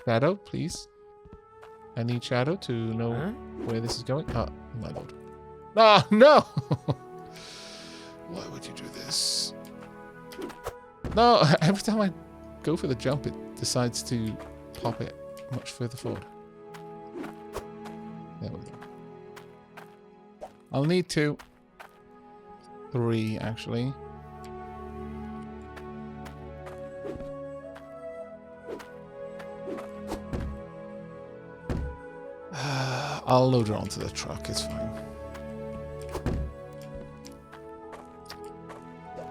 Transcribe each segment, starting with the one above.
Shadow, please. I need Shadow to know where this is going. Oh, my lord. Oh, no! Why would you do this? No, every time I go for the jump, it decides to pop it much further forward. There we go. I'll need 2. 3, actually. I'll load her onto the truck, it's fine.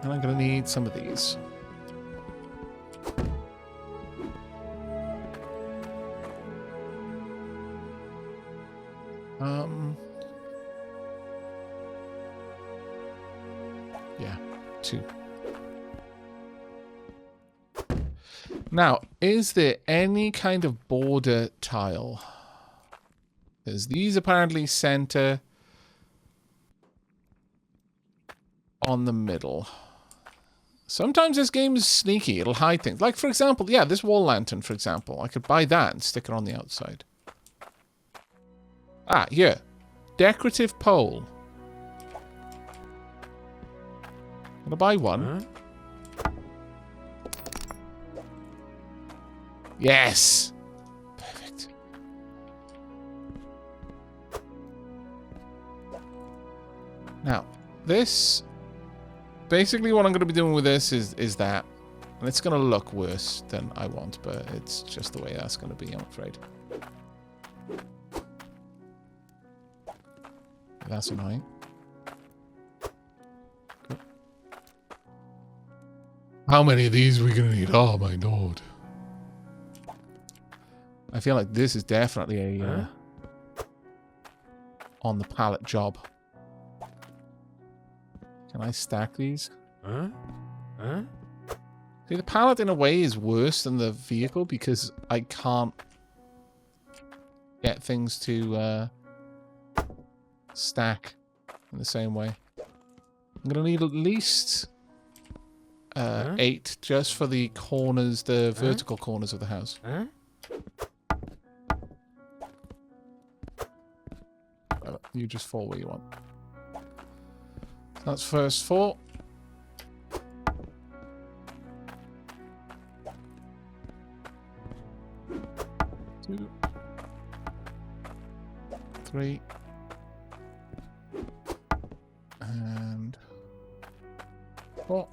And I'm going to need some of these. Yeah, 2. Now, is there any kind of border tile? Because these apparently center on the middle. Sometimes this game is sneaky. It'll hide things. Like, for example, yeah, this wall lantern, for example. I could buy that and stick it on the outside. Ah, here. Decorative pole. I'm gonna buy one. Yes! Perfect. Now, this... Basically what I'm going to be doing with this is that. And it's going to look worse than I want, but it's just the way that's going to be, I'm afraid. That's annoying. Good. How many of these are we going to need? Oh my lord. I feel like this is definitely a on the pallet job. Can I stack these? See, the pallet in a way is worse than the vehicle because I can't get things to stack in the same way. I'm going to need at least 8 just for the corners, the vertical corners of the house. You just fall where you want. That's first 4. Two. 3. And 4.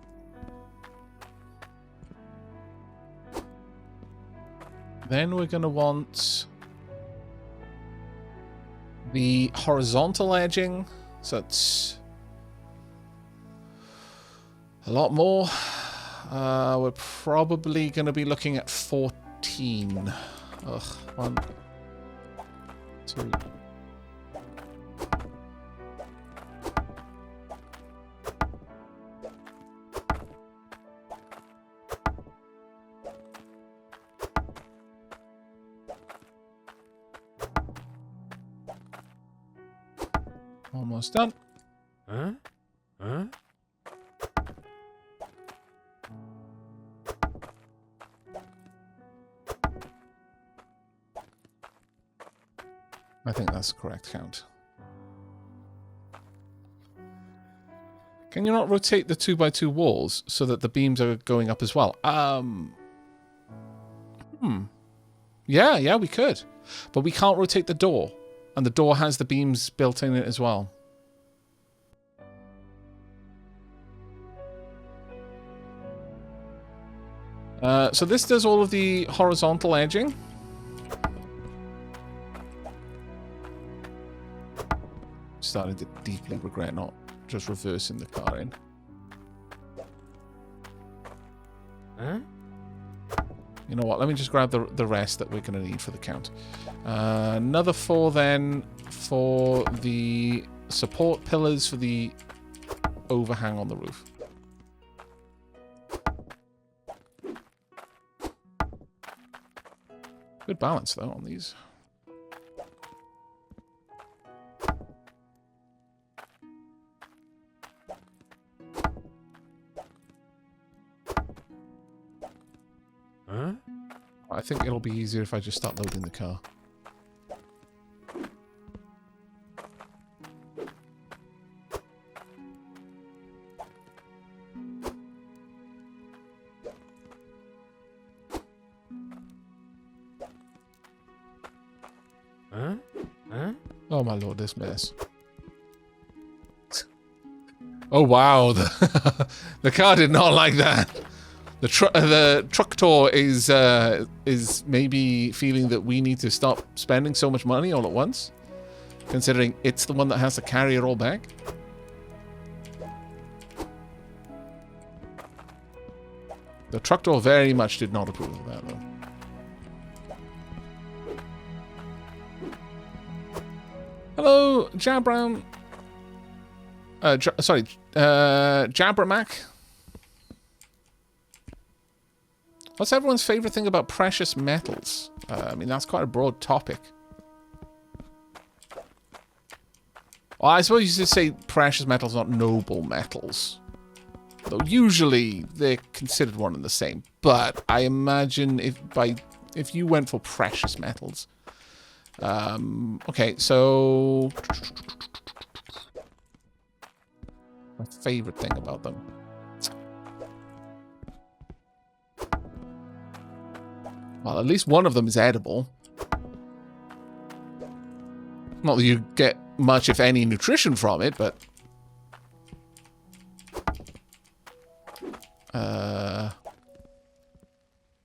Then we're going to want the horizontal edging. So it's a lot more. We're probably going to be looking at 14. Ugh. 1, 2. Almost done. I think that's the correct count. Can you not rotate the 2x2 walls so that the beams are going up as well? Yeah, we could. But we can't rotate the door. And the door has the beams built in it as well. So this does all of the horizontal edging. Starting to deeply regret not just reversing the car in. You know what? Let me just grab the rest that we're going to need for the count. Another 4 then for the support pillars for the overhang on the roof. Good balance though on these. I think it'll be easier if I just start loading the car. Oh my lord, this mess. Oh wow, the car did not like that. The trucktor is maybe feeling that we need to stop spending so much money all at once, considering it's the one that has to carry it all back. The trucktor very much did not approve of that, though. Hello, Jabram. Jabramac. What's everyone's favorite thing about precious metals? I mean, that's quite a broad topic. Well, I suppose you should say precious metals, not noble metals. Though usually they're considered one and the same. But I imagine if you went for precious metals. Okay, so my favorite thing about them. Well, at least one of them is edible. Not that you get much, if any, nutrition from it, but... I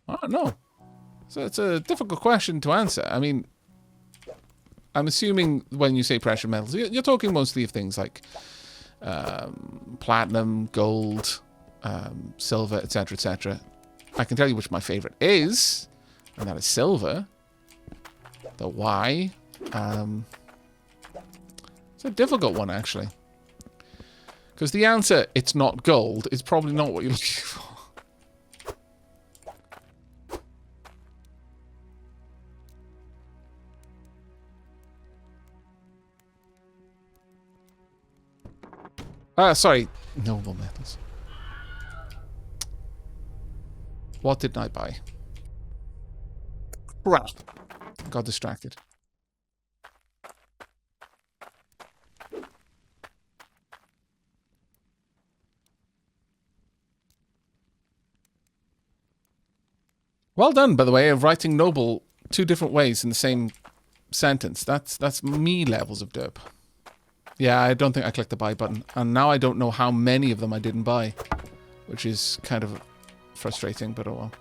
don't know. So it's a difficult question to answer. I mean, I'm assuming when you say precious metals, you're talking mostly of things like platinum, gold, silver, etc., etc. I can tell you which my favorite is, and that is silver. The why? It's a difficult one, actually. Because the answer, it's not gold, is probably not what you're looking for. Sorry. Noble metals. What did I buy? Crap. Got distracted. Well done, by the way, of writing noble two different ways in the same sentence. That's me levels of derp. Yeah, I don't think I clicked the buy button. And now I don't know how many of them I didn't buy. Which is kind of frustrating, but oh well.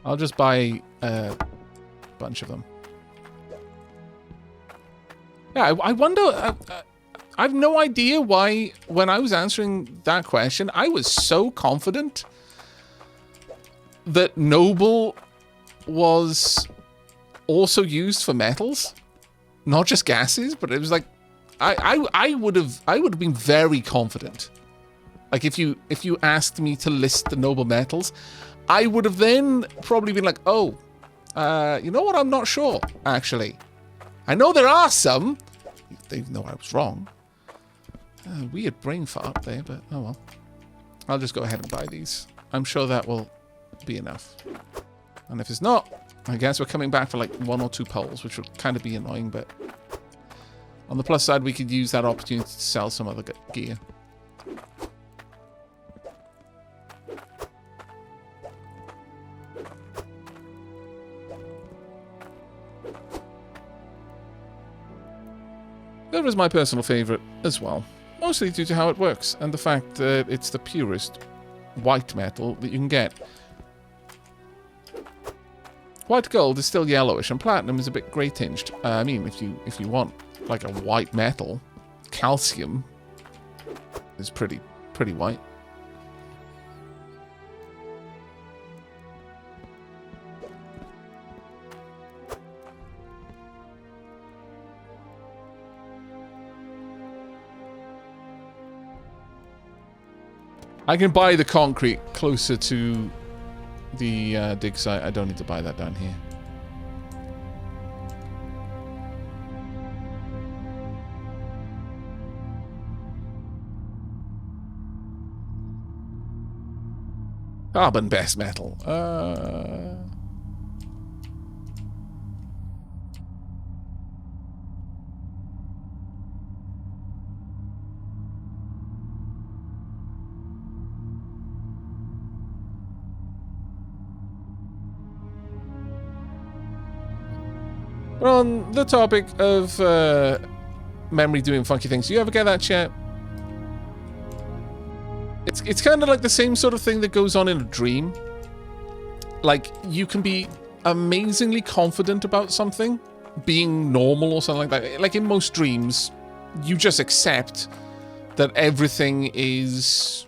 I'll just buy a bunch of them. Yeah, I wonder... I have no idea why, when I was answering that question, I was so confident that noble was also used for metals, not just gases. But it was like, I would have been very confident. Like if you asked me to list the noble metals, I would have then probably been like, oh, you know what? I'm not sure actually. I know there are some, even though I was wrong. Weird brain fart there, but oh well. I'll just go ahead and buy these. I'm sure that will be enough. And if it's not, I guess we're coming back for like 1 or 2 polls, which would kind of be annoying, but on the plus side, we could use that opportunity to sell some other gear. That was my personal favorite as well. Mostly due to how it works, and the fact that it's the purest white metal that you can get. White gold is still yellowish, and platinum is a bit grey tinged. I mean, if you want like a white metal, calcium is pretty white. I can buy the concrete closer to the dig site. I don't need to buy that down here. Carbon base metal. On the topic of memory doing funky things, do you ever get that, chat? It's kind of like the same sort of thing that goes on in a dream. Like, you can be amazingly confident about something being normal or something like that. Like, in most dreams, you just accept that everything is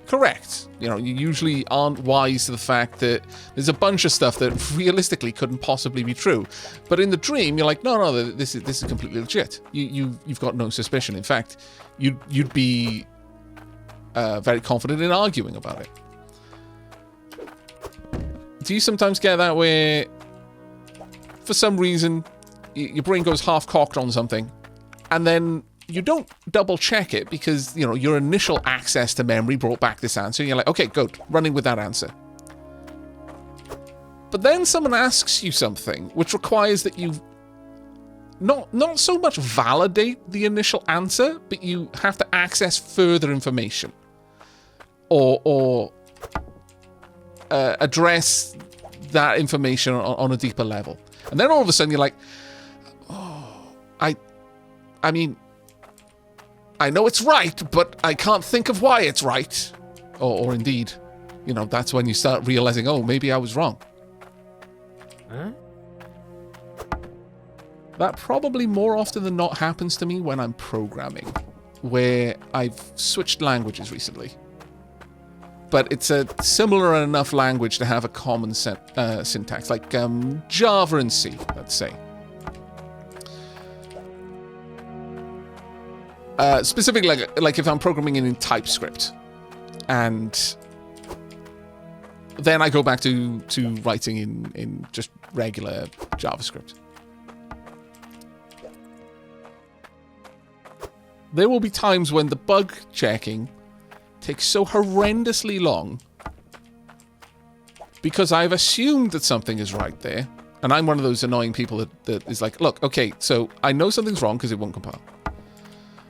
correct. You know, you usually aren't wise to the fact that there's a bunch of stuff that realistically couldn't possibly be true. But in the dream, you're like, no, this is completely legit. You've got no suspicion. In fact, you'd be very confident in arguing about it. Do you sometimes get that where, for some reason, your brain goes half-cocked on something, and then you don't double-check it because, you know, your initial access to memory brought back this answer, and you're like, okay, good, running with that answer. But then someone asks you something which requires that you not so much validate the initial answer, but you have to access further information. Or address that information on a deeper level. And then all of a sudden you're like, oh, I mean, I know it's right, but I can't think of why it's right. Or indeed, you know, that's when you start realizing, oh, maybe I was wrong. Huh? That probably more often than not happens to me when I'm programming, where I've switched languages recently. But it's a similar enough language to have a common syntax, like Java and C, let's say. Specifically, like if I'm programming in TypeScript, and then I go back to writing in just regular JavaScript. There will be times when the bug checking takes so horrendously long because I've assumed that something is right there, and I'm one of those annoying people that is like, look, okay, so I know something's wrong because it won't compile,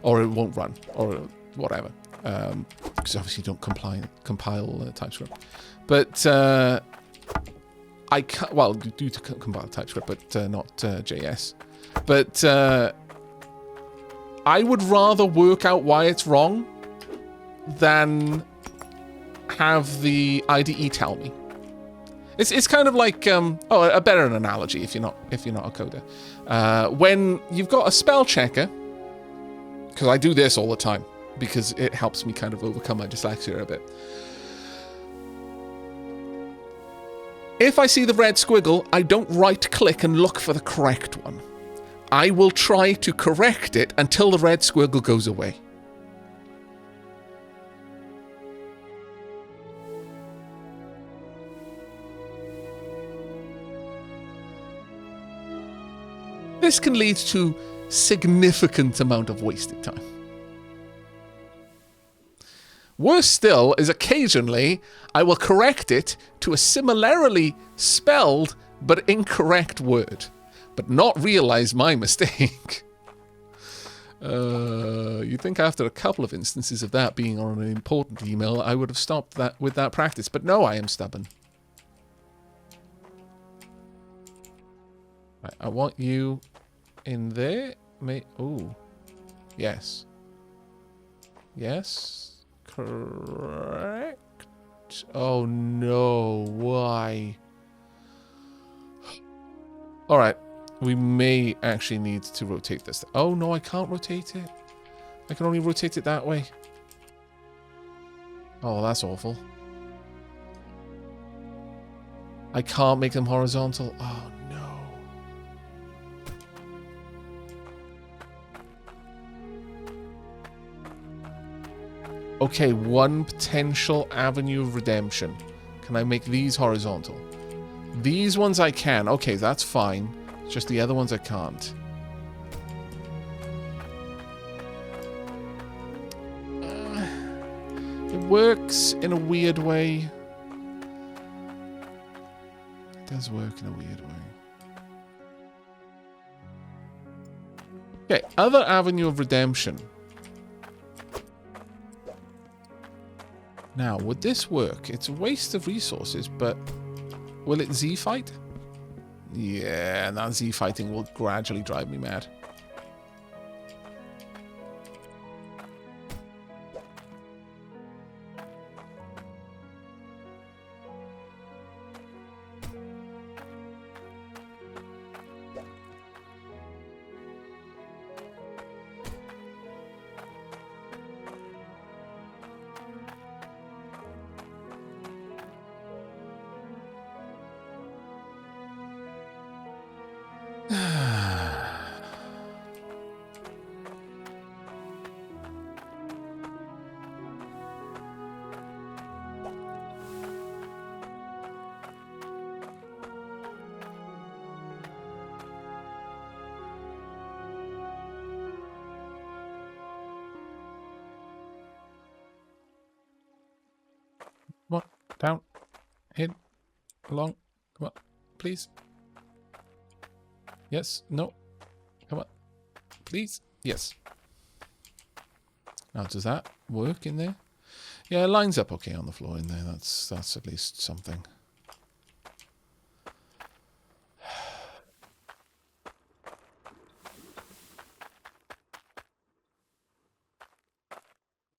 or it won't run, or whatever, because obviously you don't compile TypeScript, but I can't, well, you do compile TypeScript, but not JS, but I would rather work out why it's wrong than have the IDE tell me. It's kind of like a better analogy if you're not a coder. When you've got a spell checker, because I do this all the time because it helps me kind of overcome my dyslexia a bit. If I see the red squiggle, I don't right-click and look for the correct one. I will try to correct it until the red squiggle goes away. This can lead to significant amount of wasted time. Worse still is occasionally I will correct it to a similarly spelled but incorrect word, but not realize my mistake. You'd think after a couple of instances of that being on an important email, I would have stopped with that practice, but no, I am stubborn. Right, I want you in there. Oh, yes. Yes. Correct. Oh no, why? Alright, we may actually need to rotate this. Oh no, I can't rotate it. I can only rotate it that way. Oh, that's awful. I can't make them horizontal. Oh no. Okay, one potential avenue of redemption. Can I make these horizontal? These ones I can. Okay, that's fine. It's just the other ones I can't. It works in a weird way. does work in a weird way. Okay, other avenue of redemption. Now, would this work? It's a waste of resources, but will it Z-fight? Yeah, that Z-fighting will gradually drive me mad. Come on, down, in, along, come on, please. Yes, no, come on, please, yes. Now, does that work in there? Yeah, it lines up okay on the floor in there. That's at least something.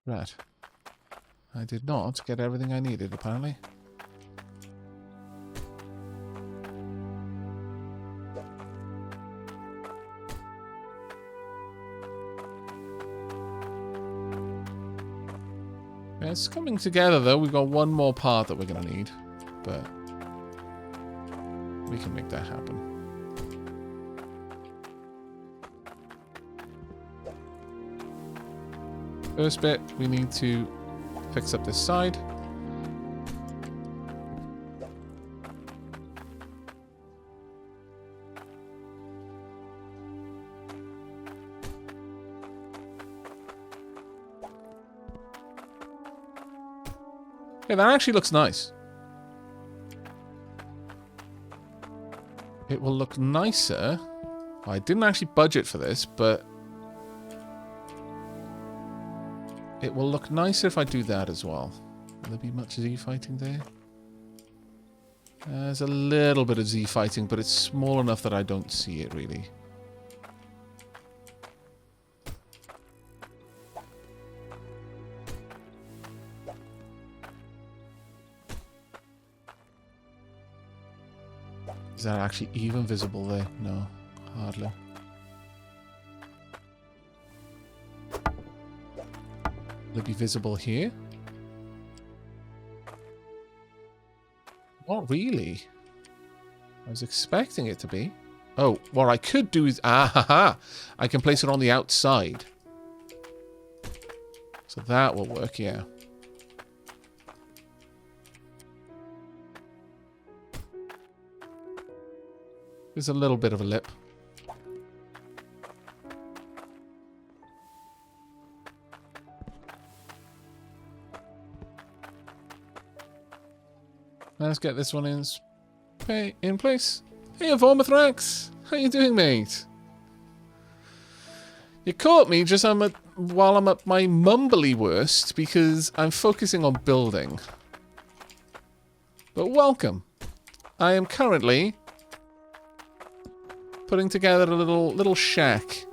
Right. I did not get everything I needed, apparently. Yeah, it's coming together, though. We've got one more part that we're going to need, but we can make that happen. First bit, we need to fix up this side. Yeah, that actually looks nice. It will look nicer. I didn't actually budget for this, but it will look nicer if I do that as well. Will there be much Z-fighting there? There's a little bit of Z-fighting, but it's small enough that I don't see it, really. Is that actually even visible there? No, hardly. Will it be visible here? Not really. I was expecting it to be. Oh, what I could do is... Ah, ha, ha. I can place it on the outside. So that will work, yeah. There's a little bit of a lip. Let's get this one in place. Hey, Vormithrax! How you doing, mate? You caught me just while I'm at my mumbly worst because I'm focusing on building. But welcome. I am currently putting together a little shack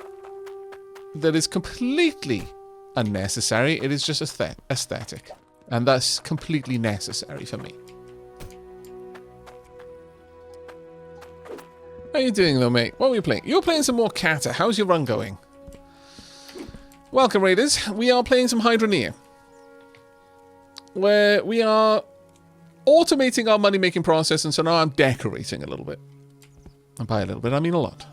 that is completely unnecessary. It is just aesthetic. And that's completely necessary for me. How you doing, though, mate? What were you playing? You were playing some more Kata. How's your run going? Welcome, Raiders. We are playing some Hydroneer, where we are automating our money-making process, and so now I'm decorating a little bit. And by a little bit, I mean a lot.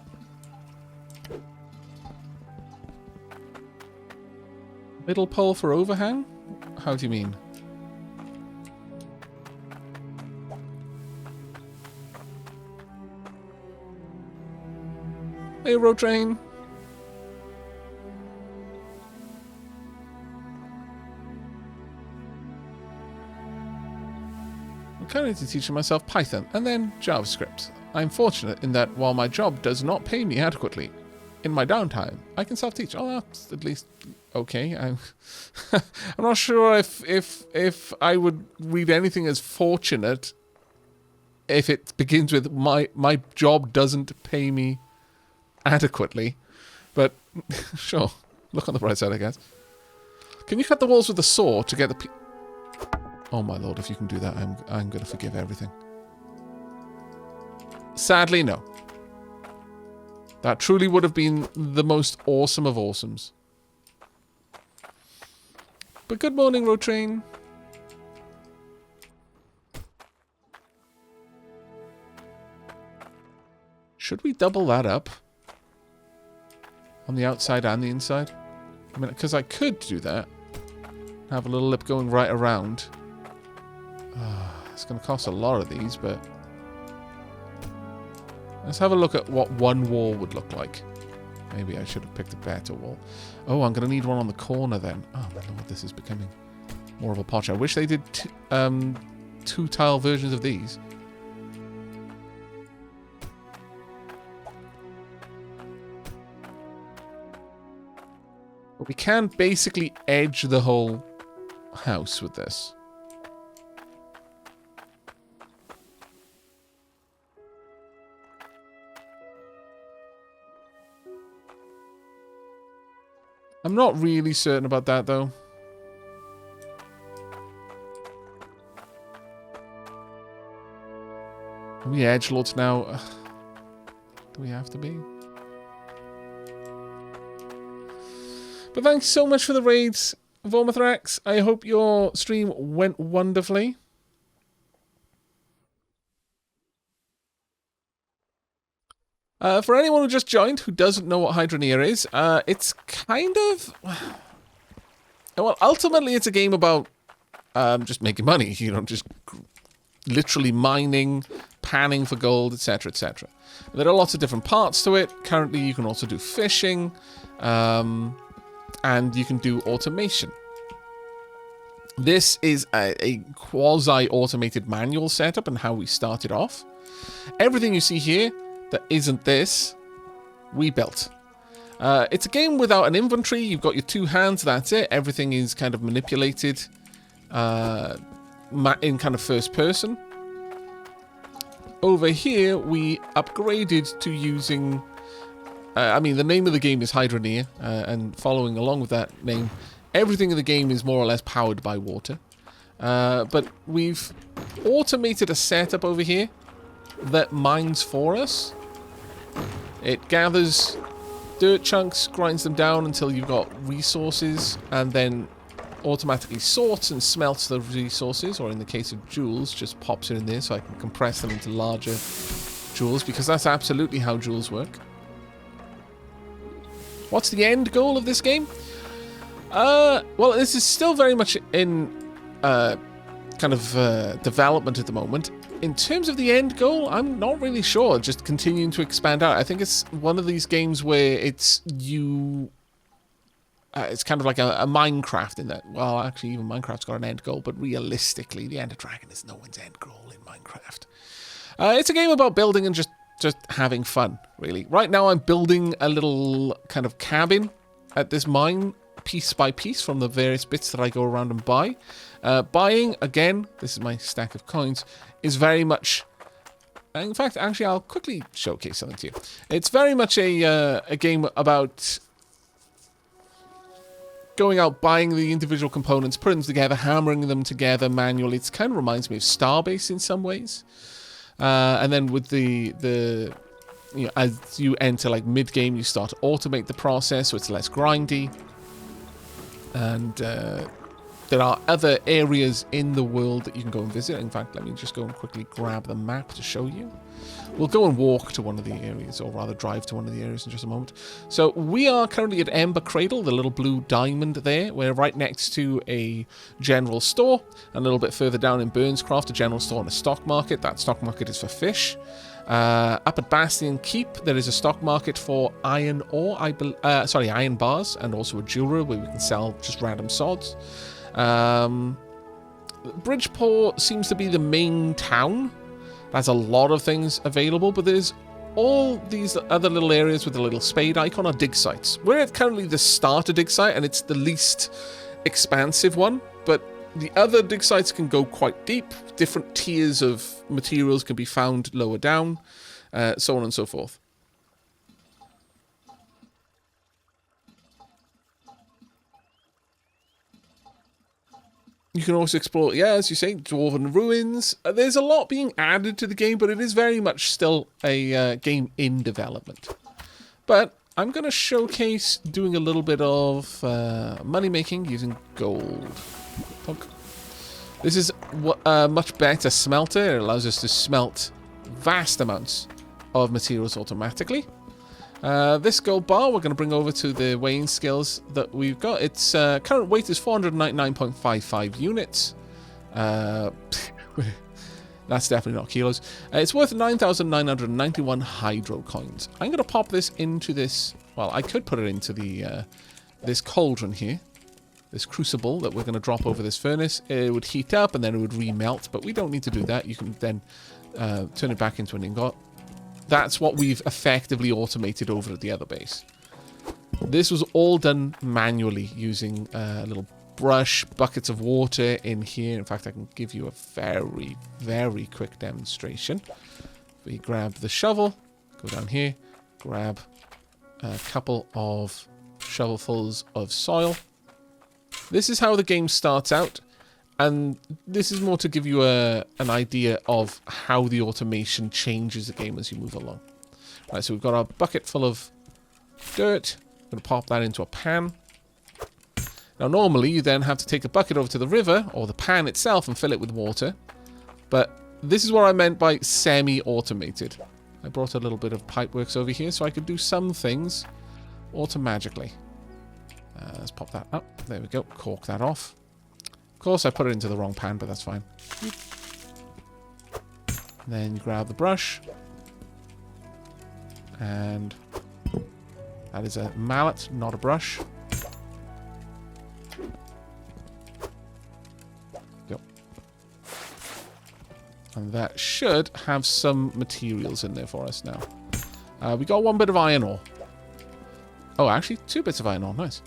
Middle pole for overhang? How do you mean? Hey, road train. I'm currently teaching myself Python and then JavaScript. I'm fortunate in that while my job does not pay me adequately, in my downtime, I can self-teach. Oh, that's at least okay. I'm not sure if I would read anything as fortunate if it begins with my job doesn't pay me adequately. But sure, look on the bright side, I guess. Can you cut the walls with a saw to get the... Oh my lord, if you can do that, I'm going to forgive everything. Sadly, no. That truly would have been the most awesome of awesomes. But good morning, road train. Should we double that up? On the outside and the inside? I mean, because I could do that. Have a little lip going right around. It's going to cost a lot of these, but... Let's have a look at what one wall would look like. Maybe I should have picked a better wall. Oh, I'm going to need one on the corner then. Oh my lord, this is becoming more of a potch. I wish they did two-tile versions of these. But we can basically edge the whole house with this. I'm not really certain about that, though. Are we edgelords now? Do we have to be? But thanks so much for the raids, Vormithrax. I hope your stream went wonderfully. For anyone who just joined, who doesn't know what Hydroneer is, it's kind of... Well, ultimately it's a game about just making money, you know, just literally mining, panning for gold, etc., etc. There are lots of different parts to it. Currently you can also do fishing, and you can do automation. This is a quasi-automated manual setup and how we started off. Everything you see here that isn't this, we built. It's a game without an inventory. You've got your two hands, that's it. Everything is kind of manipulated in kind of first person. Over here, we upgraded to using... I mean, the name of the game is Hydroneer, and following along with that name, everything in the game is more or less powered by water. But we've automated a setup over here that mines for us. It gathers dirt chunks, grinds them down until you've got resources, and then automatically sorts and smelts the resources, or in the case of jewels, just pops it in there so I can compress them into larger jewels, because that's absolutely how jewels work. What's the end goal of this game? Well, this is still very much in development at the moment. In terms of the end goal, I'm not really sure. Just continuing to expand out. I think it's one of these games where it's kind of like a Minecraft in that. Well, actually, even Minecraft's got an end goal, but realistically, the Ender Dragon is no one's end goal in Minecraft. It's a game about building and just having fun, really. Right now, I'm building a little kind of cabin at this mine, piece by piece, from the various bits that I go around and buy. Buying, again, this is my stack of coins, is very much... In fact, actually, I'll quickly showcase something to you. It's very much a game about going out, buying the individual components, putting them together, hammering them together manually. It kind of reminds me of Starbase in some ways. And then with the you know, as you enter like mid-game, you start to automate the process, so it's less grindy. And there are other areas in the world that you can go and visit. In fact, let me just go and quickly grab the map to show you. We'll go and walk to one of the areas, or rather drive to one of the areas in just a moment. So we are currently at Ember Cradle, the little blue diamond there. We're right next to a general store. A little bit further down in Burnscroft, a general store and a stock market. That stock market is for fish. Up at Bastion Keep, there is a stock market for iron ore, iron bars, and also a jeweler where we can sell just random sods. Bridgeport seems to be the main town. That's a lot of things available, but there's all these other little areas with the little spade icon are dig sites. We're at currently the starter dig site, and it's the least expansive one, but the other dig sites can go quite deep. Different tiers of materials can be found lower down, so on and so forth. You can also explore, yeah, as you say, Dwarven Ruins. There's a lot being added to the game, but it is very much still a game in development. But I'm going to showcase doing a little bit of money making using gold. Punk. This is a much better smelter. It allows us to smelt vast amounts of materials automatically. This gold bar we're going to bring over to the weighing scales that we've got. Its current weight is 499.55 units. That's definitely not kilos. It's worth 9,991 hydro coins. I'm going to pop this into this. Well, I could put it into the this cauldron here, this crucible that we're going to drop over this furnace. It would heat up and then it would remelt, but we don't need to do that. You can then turn it back into an ingot. That's what we've effectively automated over at the other base. This was all done manually using a little brush, buckets of water in here. In fact, I can give you a very, very quick demonstration. We grab the shovel, go down here, grab a couple of shovelfuls of soil. This is how the game starts out. And this is more to give you an idea of how the automation changes the game as you move along. Right, so we've got our bucket full of dirt. I'm going to pop that into a pan. Now, normally, you then have to take the bucket over to the river, or the pan itself, and fill it with water. But this is what I meant by semi-automated. I brought a little bit of pipeworks over here, so I could do some things automagically. Let's pop that up. There we go. Cork that off. Of course, I put it into the wrong pan, but that's fine. Then you grab the brush. And that is a mallet, not a brush. Go. And that should have some materials in there for us now. We got one bit of iron ore. Oh, actually, 2 bits of iron ore. Nice.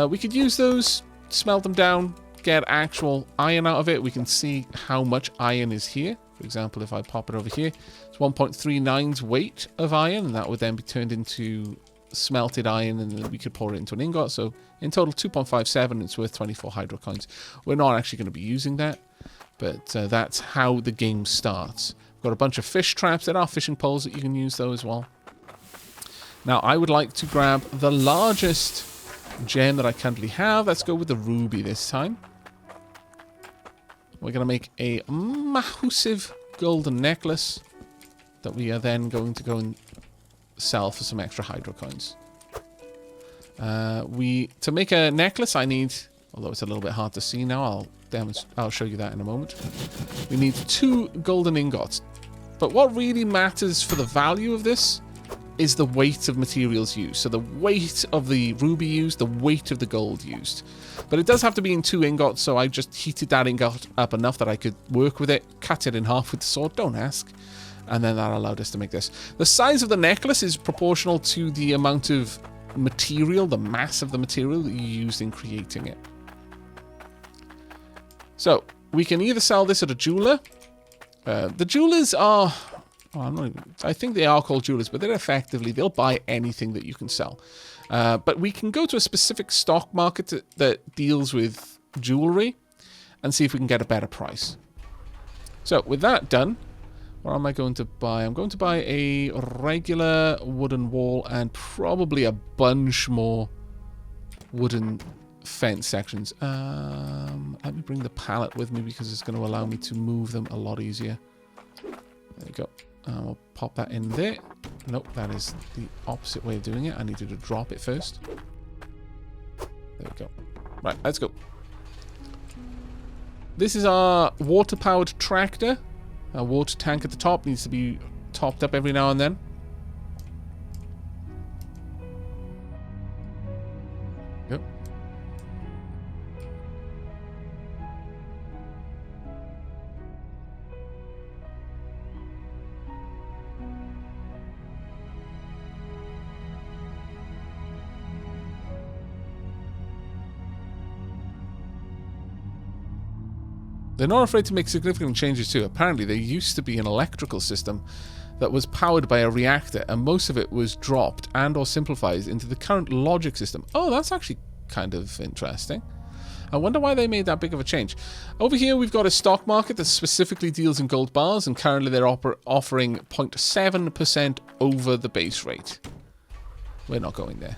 We could use those, smelt them down, get actual iron out of it. We can see how much iron is here. For example, if I pop it over here, it's 1.39's weight of iron, and that would then be turned into smelted iron, and then we could pour it into an ingot. So in total, 2.57, it's worth 24 hydro coins. We're not actually going to be using that, but that's how the game starts. We've got a bunch of fish traps. There are fishing poles that you can use, though, as well. Now, I would like to grab the largest gem that I currently have. Let's go with the ruby this time. We're going to make a massive golden necklace that we are then going to go and sell for some extra hydro coins. To make a necklace, I need, although it's a little bit hard to see now, I'll show you that in a moment. We need 2 golden ingots. But what really matters for the value of this is the weight of materials used. So the weight of the ruby used, the weight of the gold used. But it does have to be in 2 ingots, so I just heated that ingot up enough that I could work with it, cut it in half with the sword, don't ask. And then that allowed us to make this. The size of the necklace is proportional to the amount of material, the mass of the material that you used in creating it. So, we can either sell this at a jeweler. The jewelers are... Oh, I think they are called jewelers, but they'll buy anything that you can sell. But we can go to a specific stock market that deals with jewelry and see if we can get a better price. So with that done, what am I going to buy? I'm going to buy a regular wooden wall and probably a bunch more wooden fence sections. Let me bring the pallet with me because it's going to allow me to move them a lot easier. There we go. We'll pop that in there. Nope, that is the opposite way of doing it. I needed to drop it first. There we go. Right, let's go. This is our water-powered tractor. Our water tank at the top needs to be topped up every now and then. Yep. They're not afraid to make significant changes too. Apparently, there used to be an electrical system that was powered by a reactor, and most of it was dropped and or simplified into the current logic system. Oh, that's actually kind of interesting. I wonder why they made that big of a change. Over here, we've got a stock market that specifically deals in gold bars, and currently they're offering 0.7% over the base rate. We're not going there.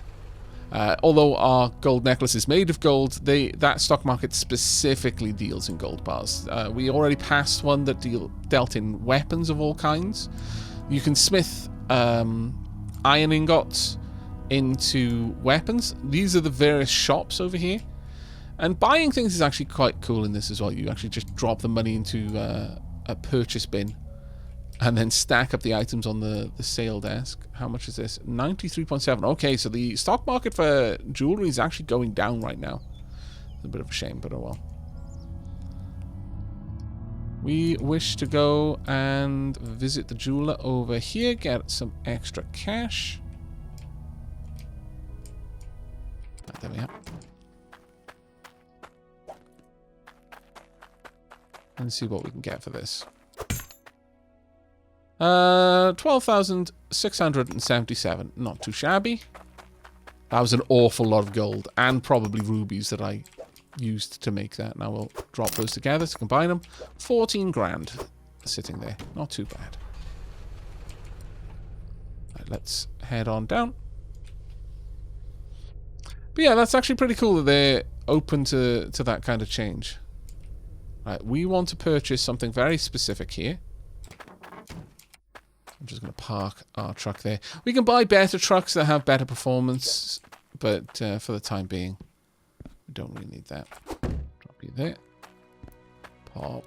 Although our gold necklace is made of gold, that stock market specifically deals in gold bars. We already passed one that dealt in weapons of all kinds. You can smith iron ingots into weapons. These are the various shops over here. And buying things is actually quite cool in this as well. You actually just drop the money into a purchase bin and then stack up the items on the sale desk. How much is this? 93.7. Okay, so the stock market for jewelry is actually going down right now. It's a bit of a shame, but oh well. We wish to go and visit the jeweler over here, get some extra cash. Right, there we are. And see what we can get for this. 12,677. Not too shabby. That was an awful lot of gold and probably rubies that I used to make that. Now we'll drop those together to combine them. 14 grand sitting there. Not too bad. Right, let's head on down. But yeah, that's actually pretty cool that they're open to that kind of change. Right, we want to purchase something very specific here. I'm just going to park our truck there. We can buy better trucks that have better performance, but for the time being, we don't really need that. Drop you there. Pop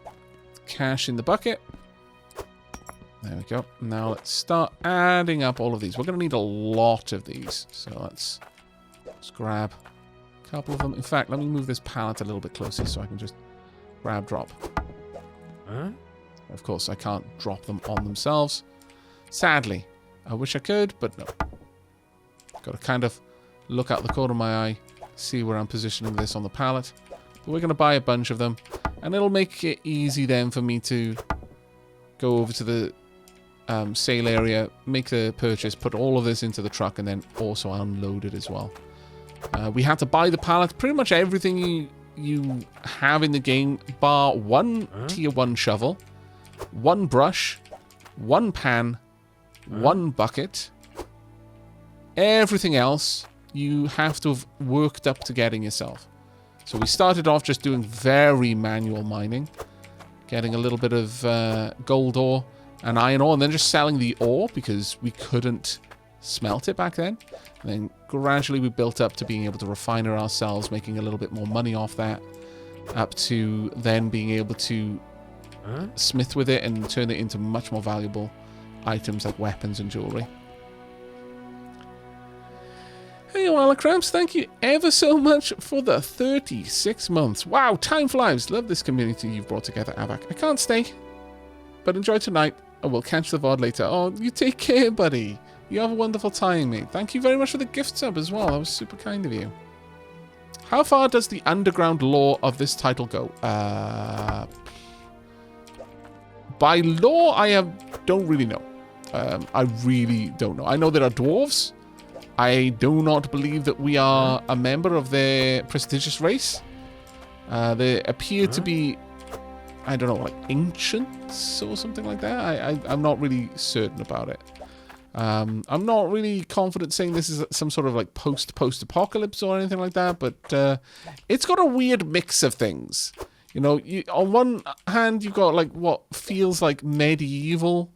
cash in the bucket. There we go. Now let's start adding up all of these. We're going to need a lot of these, so let's grab a couple of them. In fact, let me move this pallet a little bit closer so I can just grab, drop. Huh? Of course, I can't drop them on themselves. Sadly. I wish I could, but no. Got to kind of look out the corner of my eye, see where I'm positioning this on the pallet. But we're going to buy a bunch of them, and it'll make it easy then for me to go over to the sale area, make the purchase, put all of this into the truck, and then also unload it as well. We had to buy the pallet. Pretty much everything you have in the game, bar one tier 1 shovel, one brush, one pan, one bucket. Everything else you have to have worked up to getting yourself. So we started off just doing very manual mining, getting a little bit of gold ore and iron ore, and then just selling the ore because we couldn't smelt it back then. And then gradually we built up to being able to refine it ourselves, making a little bit more money off that, up to then being able to smith with it and turn it into much more valuable items like weapons and jewelry. Hey, Alacramps, thank you ever so much for the 36 months. Wow, time flies. Love this community you've brought together, Aavak. I can't stay, but enjoy tonight. I will catch the VOD later. Oh, you take care, buddy. You have a wonderful time, mate. Thank you very much for the gift sub as well. That was super kind of you. How far does the underground lore of this title go? By lore, I don't really know. I really don't know. I know there are dwarves. I do not believe that we are a member of their prestigious race. They appear to be, I don't know, like ancients or something like that. I'm not really certain about it. I'm not really confident saying this is some sort of like post-apocalypse or anything like that, but it's got a weird mix of things. You know, on one hand, you've got like what feels like medieval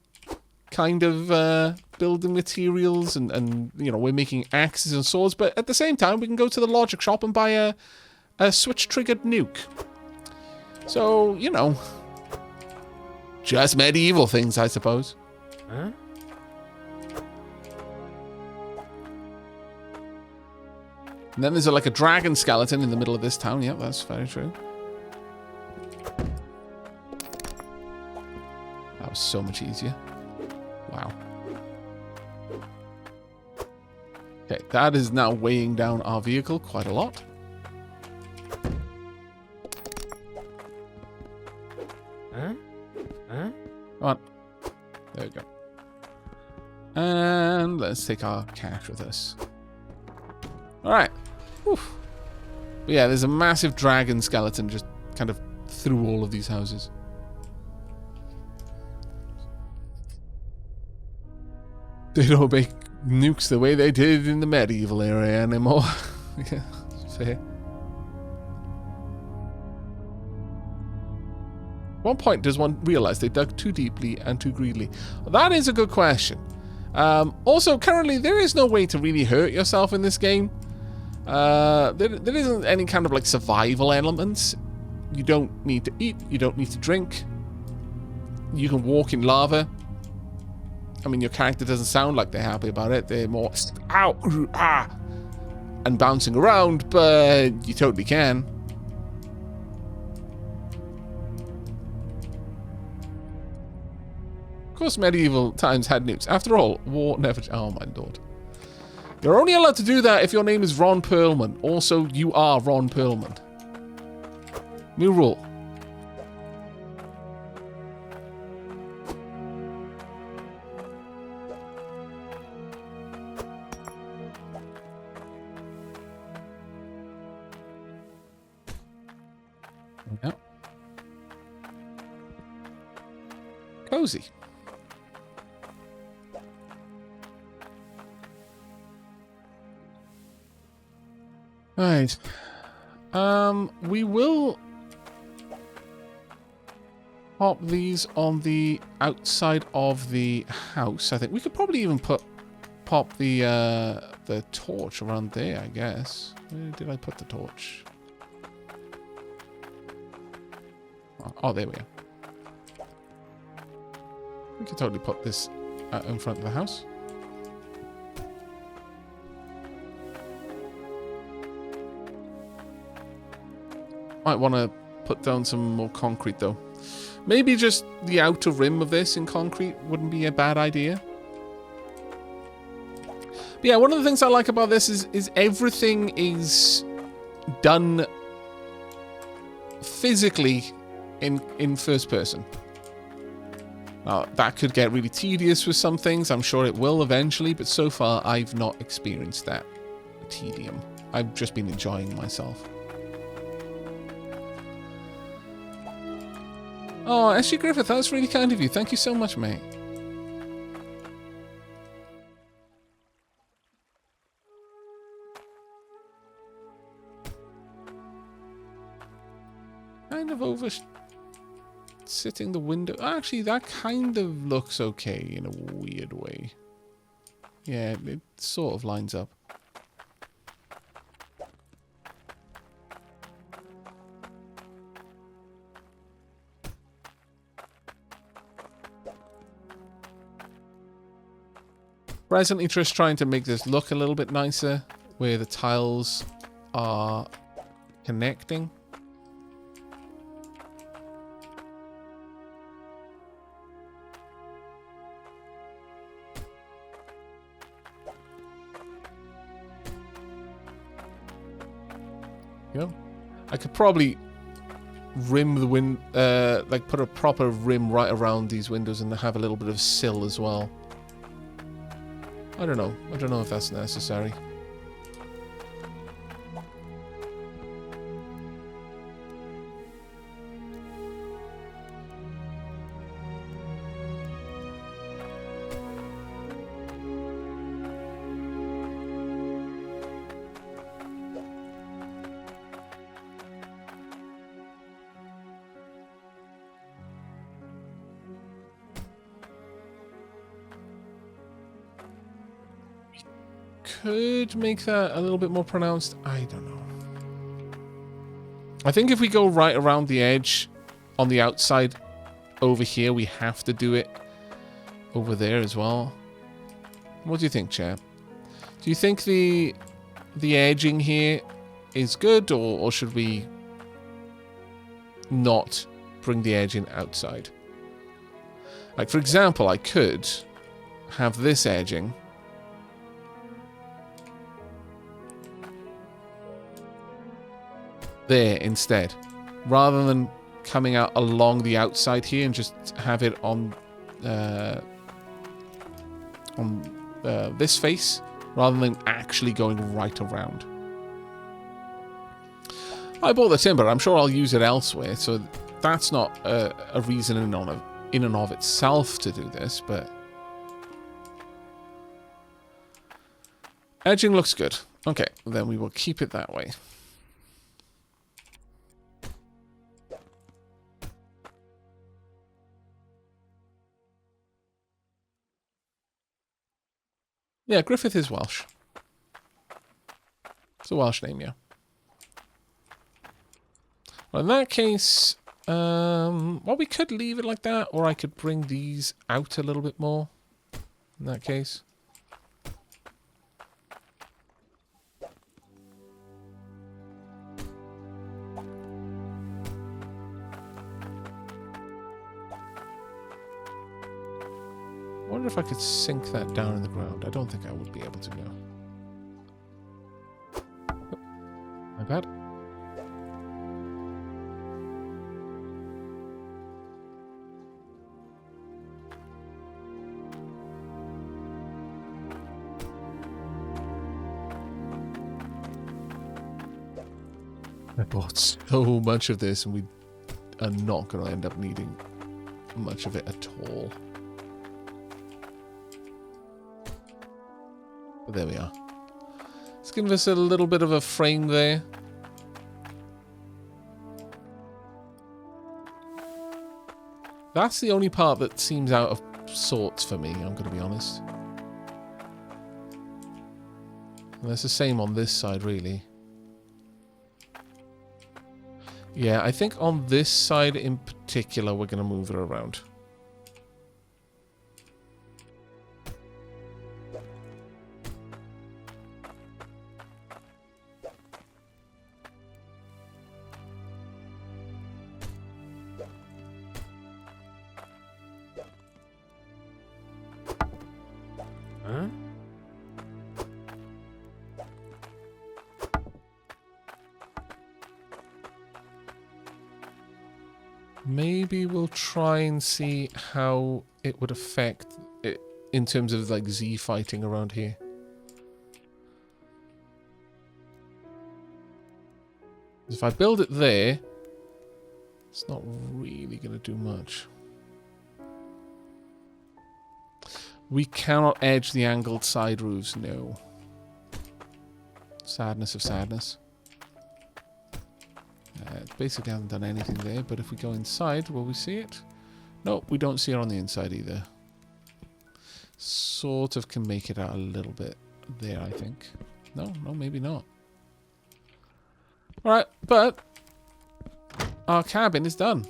kind of building materials, and you know, we're making axes and swords, but at the same time, we can go to the logic shop and buy a switch-triggered nuke. So, you know, just medieval things, I suppose. Huh? And then there's like a dragon skeleton in the middle of this town. Yep, that's very true. That was so much easier. Wow. Okay, that is now weighing down our vehicle quite a lot. Huh? Huh? Come on. There we go. And let's take our cash with us. Alright. But yeah, there's a massive dragon skeleton just kind of through all of these houses. They don't make nukes the way they did in the medieval era anymore. Yeah, fair. At what point does one realize they dug too deeply and too greedily? That is a good question. Also, currently, there is no way to really hurt yourself in this game. There isn't any kind of like survival elements. You don't need to eat. You don't need to drink. You can walk in lava. I mean, your character doesn't sound like they're happy about it. They're more, ow, ah, and bouncing around, but you totally can. Of course, medieval times had nukes. After all, war never... Oh, my lord. You're only allowed to do that if your name is Ron Perlman. Also, you are Ron Perlman. New rule. Yep. Cozy. Right. We will pop these on the outside of the house. I think we could probably even pop the torch around there, I guess. Where did I put the torch? Oh, there we are. We could totally put this in front of the house. Might want to put down some more concrete, though. Maybe just the outer rim of this in concrete wouldn't be a bad idea. But yeah, one of the things I like about this is everything is done physically in first person. Now, that could get really tedious with some things. I'm sure it will eventually, but so far I've not experienced that tedium. I've just been enjoying myself. Oh, SG Griffith, that's really kind of you. Thank you so much, mate. Kind of over sitting the window. Actually, that kind of looks okay in a weird way. Yeah, it sort of lines up. Presently just trying to make this look a little bit nicer, where the tiles are connecting. Yeah, I could probably rim the like put a proper rim right around these windows and have a little bit of sill as well. I don't know. I don't know if that's necessary. Could make that a little bit more pronounced. I don't know. I think if we go right around the edge on the outside over here, we have to do it over there as well. What do you think, Chair? Do you think the edging here is good, or should we not bring the edging outside? Like, for example, I could have this edging there instead, rather than coming out along the outside here and just have it on this face rather than actually going right around. I bought the timber. I'm sure I'll use it elsewhere, so that's not a reason in and of itself to do this, but edging looks good. Okay, then we will keep it that way. Yeah, Griffith is Welsh. It's a Welsh name, yeah. Well, in that case, well, we could leave it like that, or I could bring these out a little bit more. In that case. I wonder if I could sink that down in the ground. I don't think I would be able to, no. Oh, my bad. I bought so much of this and we are not going to end up needing much of it at all. But there we are. Let's give us a little bit of a frame there. That's the only part that seems out of sorts for me, I'm going to be honest. And that's the same on this side, really. Yeah, I think on this side in particular, we're going to move it around. Huh? Maybe we'll try and see how it would affect it in terms of like Z fighting around here. If I build it there, it's not really going to do much. We cannot edge the angled side roofs, no. Sadness of sadness. Basically haven't done anything there, but if we go inside, will we see it? No, we don't see it on the inside either. Sort of can make it out a little bit there, I think. No, maybe not. Alright, but our cabin is done.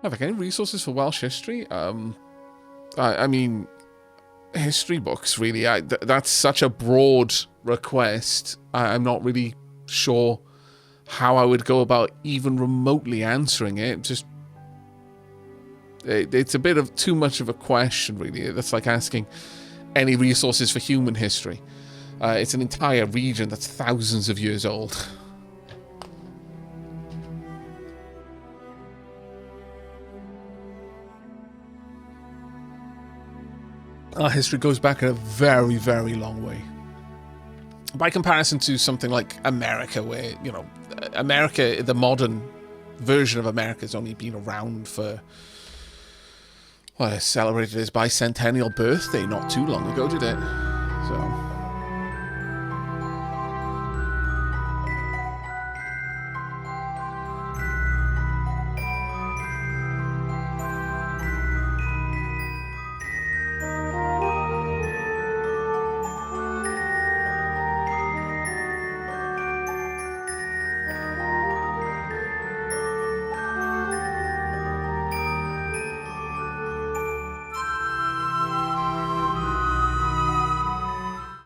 Have any resources for Welsh history? I mean, history books, really. That's such a broad request. I'm not really sure how I would go about even remotely answering it. Just, it's a bit of too much of a question, really. That's like asking any resources for human history. It's an entire region that's thousands of years old. Our history goes back a very, very long way. By comparison to something like America, where, you know, America, the modern version of America has only been around for, well, it celebrated its bicentennial birthday not too long ago, did it? So...